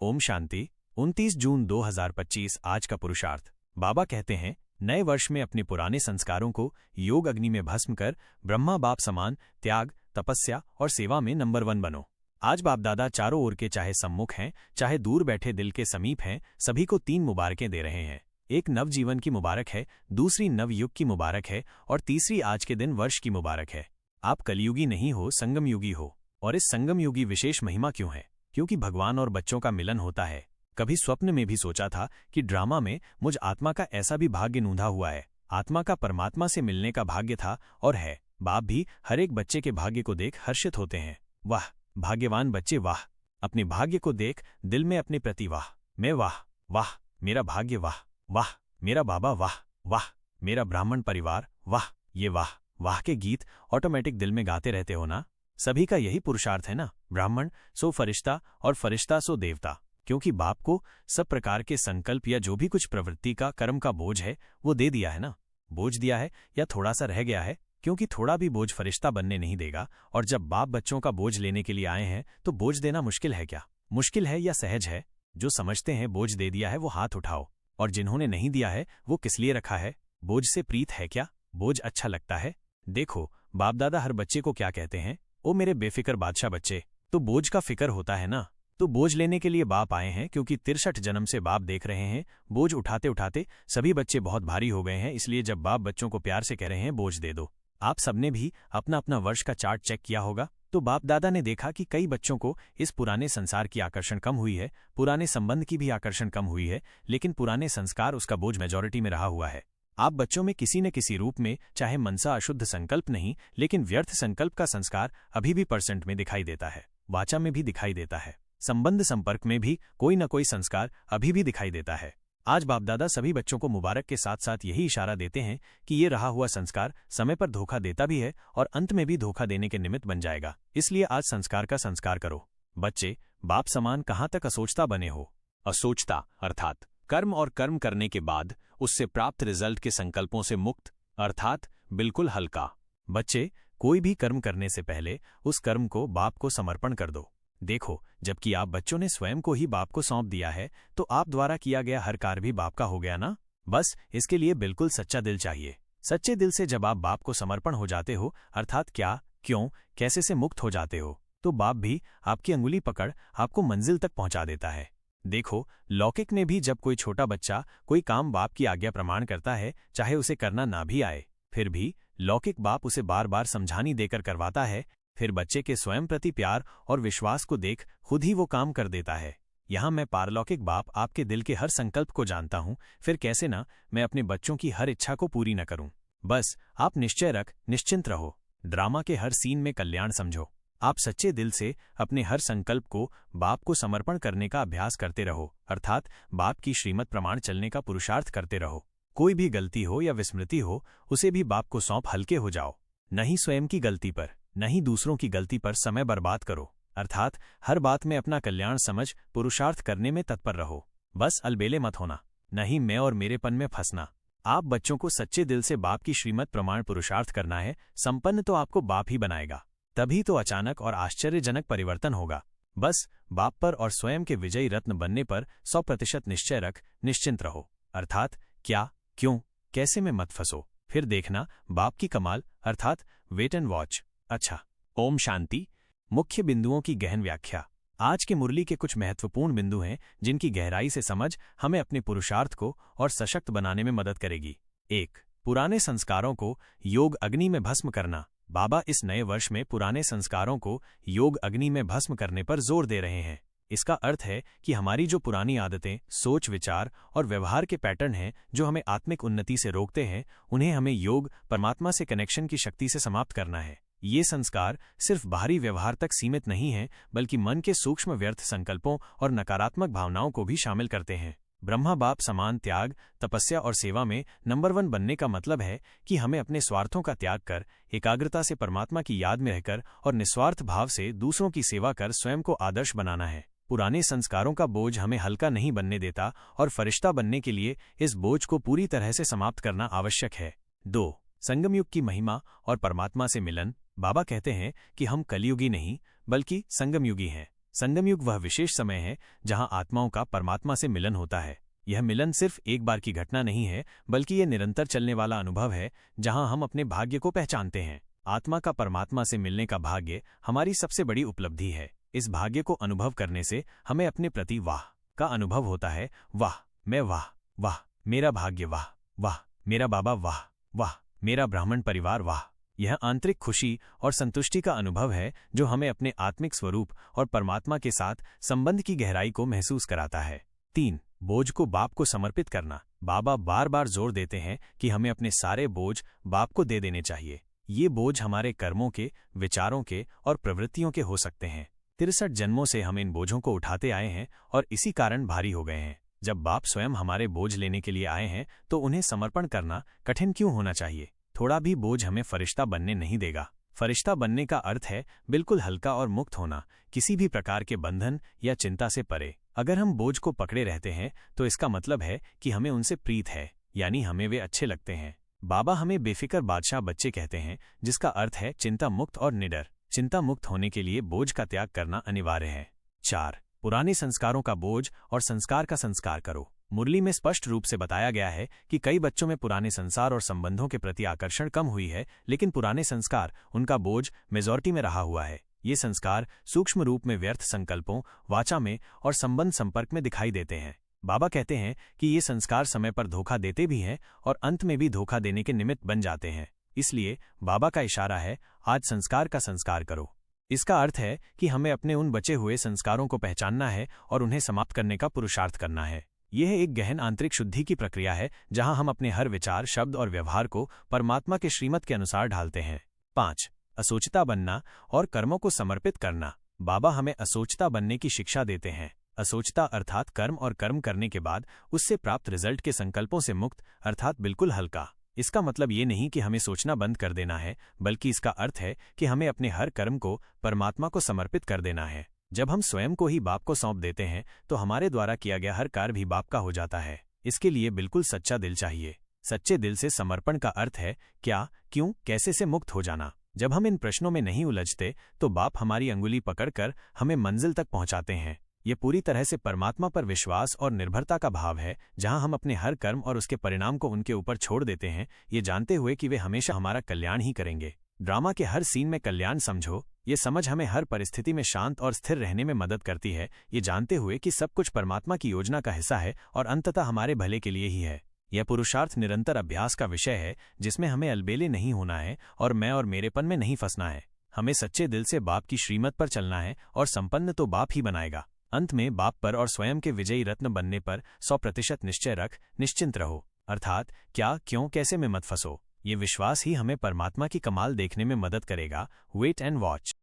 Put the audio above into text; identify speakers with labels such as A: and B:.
A: ओम शांति। 29 जून 2025 आज का पुरुषार्थ। बाबा कहते हैं, नए वर्ष में अपने पुराने संस्कारों को योग अग्नि में भस्म कर ब्रह्मा बाप समान त्याग, तपस्या और सेवा में नंबर 1 बनो। आज बाप दादा चारों ओर के चाहे सम्मुख हैं, चाहे दूर बैठे दिल के समीप हैं, सभी को 3 मुबारकें दे रहे हैं। एक नवजीवन की मुबारक है, दूसरी नवयुग की मुबारक है और तीसरी आज के दिन वर्ष की मुबारक है। आप कलयुगी नहीं हो, संगमयुगी हो। और इस संगमयुगी विशेष महिमा क्यों है? क्योंकि भगवान और बच्चों का मिलन होता है। कभी स्वप्न में भी सोचा था कि ड्रामा में मुझ आत्मा का ऐसा भी भाग्य नूंधा हुआ है। आत्मा का परमात्मा से मिलने का भाग्य था और है। बाप भी हर एक बच्चे के भाग्य को देख हर्षित होते हैं। वाह भाग्यवान बच्चे, वाह अपने भाग्य को देख दिल में अपने प्रति वाह, मैं वाह वाह मेरा भाग्य, वाह वाह मेरा बाबा, वाह वाह मेरा ब्राह्मण परिवार, वाह। ये वाह वाह के गीत ऑटोमेटिक दिल में गाते रहते हो ना? सभी का यही पुरुषार्थ है ना? ब्राह्मण सो फरिश्ता और फरिश्ता सो देवता। क्योंकि बाप को सब प्रकार के संकल्प या जो भी कुछ प्रवृत्ति का कर्म का बोझ है वो दे दिया है ना? बोझ दिया है या थोड़ा सा रह गया है? क्योंकि थोड़ा भी बोझ फरिश्ता बनने नहीं देगा। और जब बाप बच्चों का बोझ लेने के लिए आए हैं तो बोझ देना मुश्किल है क्या? मुश्किल है या सहज है? जो समझते हैं बोझ दे दिया है वो हाथ उठाओ, और जिन्होंने नहीं दिया है वो किस लिए रखा है? बोझ से प्रीत है क्या? बोझ अच्छा लगता है? देखो बाप दादा हर बच्चे को क्या कहते हैं, ओ मेरे बेफिक्र बादशाह बच्चे। तो बोझ का फिक्र होता है ना? तो बोझ लेने के लिए बाप आए हैं, क्योंकि 63 जन्म से बाप देख रहे हैं बोझ उठाते उठाते सभी बच्चे बहुत भारी हो गए हैं। इसलिए जब बाप बच्चों को प्यार से कह रहे हैं बोझ दे दो। आप सबने भी अपना अपना वर्ष का चार्ट चेक किया होगा, तो बाप दादा ने देखा कि कई बच्चों को इस पुराने संसार की आकर्षण कम हुई है, पुराने संबंध की भी आकर्षण कम हुई है, लेकिन पुराने संस्कार उसका बोझ मेजॉरिटी में रहा हुआ है। आप बच्चों में किसी न किसी रूप में, चाहे मनसा अशुद्ध संकल्प नहीं, लेकिन व्यर्थ संकल्प का संस्कार अभी भी % में दिखाई देता है, वाचा में भी दिखाई देता है, संबंध संपर्क में भी कोई न कोई संस्कार अभी भी दिखाई देता है। आज बाप दादा सभी बच्चों को मुबारक के साथ साथ यही इशारा देते हैं कि ये रहा हुआ संस्कार समय पर धोखा देता भी है और अंत में भी धोखा देने के निमित्त बन जाएगा। इसलिए आज संस्कार का संस्कार करो। बच्चे बाप समान कहाँ तक असोचता बने हो? असोचता अर्थात कर्म और कर्म करने के बाद उससे प्राप्त रिजल्ट के संकल्पों से मुक्त, अर्थात बिल्कुल हल्का। बच्चे कोई भी कर्म करने से पहले उस कर्म को बाप को समर्पण कर दो। देखो जबकि आप बच्चों ने स्वयं को ही बाप को सौंप दिया है, तो आप द्वारा किया गया हर कार्य भी बाप का हो गया ना? बस इसके लिए बिल्कुल सच्चा दिल चाहिए। सच्चे दिल से जब आप बाप को समर्पण हो जाते हो, अर्थात क्या, क्यों, कैसे से मुक्त हो जाते हो, तो बाप भी आपकी अंगुली पकड़ आपको मंजिल तक पहुंचा देता है। देखो लौकिक में भी जब कोई छोटा बच्चा कोई काम बाप की आज्ञा प्रमाण करता है, चाहे उसे करना ना भी आए, फिर भी लौकिक बाप उसे बार बार समझानी देकर करवाता है। फिर बच्चे के स्वयं प्रति प्यार और विश्वास को देख खुद ही वो काम कर देता है। यहाँ मैं पारलौकिक बाप आपके दिल के हर संकल्प को जानता हूँ, फिर कैसे ना मैं अपने बच्चों की हर इच्छा को पूरी न करूँ। बस आप निश्चय रख, निश्चिंत रहो। ड्रामा के हर सीन में कल्याण समझो। आप सच्चे दिल से अपने हर संकल्प को बाप को समर्पण करने का अभ्यास करते रहो, अर्थात बाप की श्रीमत प्रमाण चलने का पुरुषार्थ करते रहो। कोई भी गलती हो या विस्मृति हो, उसे भी बाप को सौंप हल्के हो जाओ। नहीं स्वयं की गलती पर, नहीं दूसरों की गलती पर समय बर्बाद करो, अर्थात हर बात में अपना कल्याण समझ पुरुषार्थ करने में तत्पर रहो। बस अलबेले मत होना, नहीं मैं और मेरेपन में फंसना। आप बच्चों को सच्चे दिल से बाप की श्रीमत प्रमाण पुरुषार्थ करना है। संपन्न तो आपको बाप ही बनाएगा, तभी तो अचानक और आश्चर्यजनक परिवर्तन होगा। बस बाप पर और स्वयं के विजयी रत्न बनने पर 100% निश्चय रख, निश्चिंत रहो। अर्थात क्या, क्यों, कैसे में मत फंसो, फिर देखना बाप की कमाल, अर्थात वेट एंड वॉच। अच्छा, ओम शांति। मुख्य बिंदुओं की गहन व्याख्या। आज के मुरली के कुछ महत्वपूर्ण बिंदु हैं जिनकी गहराई से समझ हमें अपने पुरुषार्थ को और सशक्त बनाने में मदद करेगी। 1. पुराने संस्कारों को योग अग्नि में भस्म करना। बाबा इस नए वर्ष में पुराने संस्कारों को योग अग्नि में भस्म करने पर जोर दे रहे हैं। इसका अर्थ है कि हमारी जो पुरानी आदतें, सोच विचार और व्यवहार के पैटर्न हैं जो हमें आत्मिक उन्नति से रोकते हैं, उन्हें हमें योग परमात्मा से कनेक्शन की शक्ति से समाप्त करना है। ये संस्कार सिर्फ बाहरी व्यवहार तक सीमित नहीं हैं, बल्कि मन के सूक्ष्म व्यर्थ संकल्पों और नकारात्मक भावनाओं को भी शामिल करते हैं। ब्रह्मा बाप समान त्याग, तपस्या और सेवा में नंबर 1 बनने का मतलब है कि हमें अपने स्वार्थों का त्याग कर एकाग्रता से परमात्मा की याद में रहकर और निस्वार्थ भाव से दूसरों की सेवा कर स्वयं को आदर्श बनाना है। पुराने संस्कारों का बोझ हमें हल्का नहीं बनने देता और फरिश्ता बनने के लिए इस बोझ को पूरी तरह से समाप्त करना आवश्यक है। 2. संगमयुग की महिमा और परमात्मा से मिलन। बाबा कहते हैं कि हम कलयुगी नहीं बल्कि संगमयुगी हैं। संगम युग वह विशेष समय है जहां आत्माओं का परमात्मा से मिलन होता है। यह मिलन सिर्फ एक बार की घटना नहीं है, बल्कि यह निरंतर चलने वाला अनुभव है जहां हम अपने भाग्य को पहचानते हैं। आत्मा का परमात्मा से मिलने का भाग्य हमारी सबसे बड़ी उपलब्धि है। इस भाग्य को अनुभव करने से हमें अपने प्रति वाह का अनुभव होता है। वाह, मैं वाह, वाह मेरा भाग्य, वाह वाह मेरा बाबा, वाह वाह मेरा ब्राह्मण परिवार, वाह। यह आंतरिक खुशी और संतुष्टि का अनुभव है जो हमें अपने आत्मिक स्वरूप और परमात्मा के साथ संबंध की गहराई को महसूस कराता है। 3. बोझ को बाप को समर्पित करना। बाबा बार बार जोर देते हैं कि हमें अपने सारे बोझ बाप को दे देने चाहिए। ये बोझ हमारे कर्मों के, विचारों के और प्रवृत्तियों के हो सकते हैं। 63 जन्मों से हम इन बोझों को उठाते आए हैं और इसी कारण भारी हो गए हैं। जब बाप स्वयं हमारे बोझ लेने के लिए आए हैं तो उन्हें समर्पण करना कठिन क्यों होना चाहिए? थोड़ा भी बोझ हमें फरिश्ता बनने नहीं देगा। फरिश्ता बनने का अर्थ है बिल्कुल हल्का और मुक्त होना, किसी भी प्रकार के बंधन या चिंता से परे। अगर हम बोझ को पकड़े रहते हैं तो इसका मतलब है कि हमें उनसे प्रीत है, यानी हमें वे अच्छे लगते हैं। बाबा हमें बेफिक्र बादशाह बच्चे कहते हैं, जिसका अर्थ है चिंता मुक्त और निडर। चिंता मुक्त होने के लिए बोझ का त्याग करना अनिवार्य है। 4. पुराने संस्कारों का बोझ और संस्कार का संस्कार करो। मुरली में स्पष्ट रूप से बताया गया है कि कई बच्चों में पुराने संसार और संबंधों के प्रति आकर्षण कम हुई है, लेकिन पुराने संस्कार, उनका बोझ मेजॉरिटी में रहा हुआ है। ये संस्कार सूक्ष्म रूप में व्यर्थ संकल्पों, वाचा में और संबंध संपर्क में दिखाई देते हैं। बाबा कहते हैं कि ये संस्कार समय पर धोखा देते भी हैं और अंत में भी धोखा देने के निमित्त बन जाते हैं। इसलिए बाबा का इशारा है, आज संस्कार का संस्कार करो। इसका अर्थ है कि हमें अपने उन बचे हुए संस्कारों को पहचानना है और उन्हें समाप्त करने का पुरुषार्थ करना है। यह एक गहन आंतरिक शुद्धि की प्रक्रिया है जहां हम अपने हर विचार, शब्द और व्यवहार को परमात्मा के श्रीमत के अनुसार ढालते हैं। 5. असोचता बनना और कर्मों को समर्पित करना। बाबा हमें असोचता बनने की शिक्षा देते हैं। असोचता अर्थात कर्म और कर्म करने के बाद उससे प्राप्त रिजल्ट के संकल्पों से मुक्त, अर्थात बिल्कुल हल्का। इसका मतलब ये नहीं कि हमें सोचना बंद कर देना है, बल्कि इसका अर्थ है कि हमें अपने हर कर्म को परमात्मा को समर्पित कर देना है। जब हम स्वयं को ही बाप को सौंप देते हैं तो हमारे द्वारा किया गया हर कार्य भी बाप का हो जाता है। इसके लिए बिल्कुल सच्चा दिल चाहिए। सच्चे दिल से समर्पण का अर्थ है क्या, क्यों, कैसे से मुक्त हो जाना। जब हम इन प्रश्नों में नहीं उलझते तो बाप हमारी अंगुली पकड़कर हमें मंजिल तक पहुंचाते हैं। ये पूरी तरह से परमात्मा पर विश्वास और निर्भरता का भाव है, जहां हम अपने हर कर्म और उसके परिणाम को उनके ऊपर छोड़ देते हैं, ये जानते हुए कि वे हमेशा हमारा कल्याण ही करेंगे। ड्रामा के हर सीन में कल्याण समझो, ये समझ हमें हर परिस्थिति में शांत और स्थिर रहने में मदद करती है, ये जानते हुए कि सब कुछ परमात्मा की योजना का हिस्सा है और अंततः हमारे भले के लिए ही है। यह पुरुषार्थ निरंतर अभ्यास का विषय है, जिसमें हमें अलबेले नहीं होना है और मैं और मेरेपन में नहीं फंसना है। हमें सच्चे दिल से बाप की श्रीमत पर चलना है और संपन्न तो बाप ही बनाएगा। अंत में बाप पर और स्वयं के विजयी रत्न बनने पर 100% निश्चय रख, निश्चिंत रहो। अर्थात क्या, क्यों, कैसे में मत फंसो। ये विश्वास ही हमें परमात्मा की कमाल देखने में मदद करेगा। Wait and watch.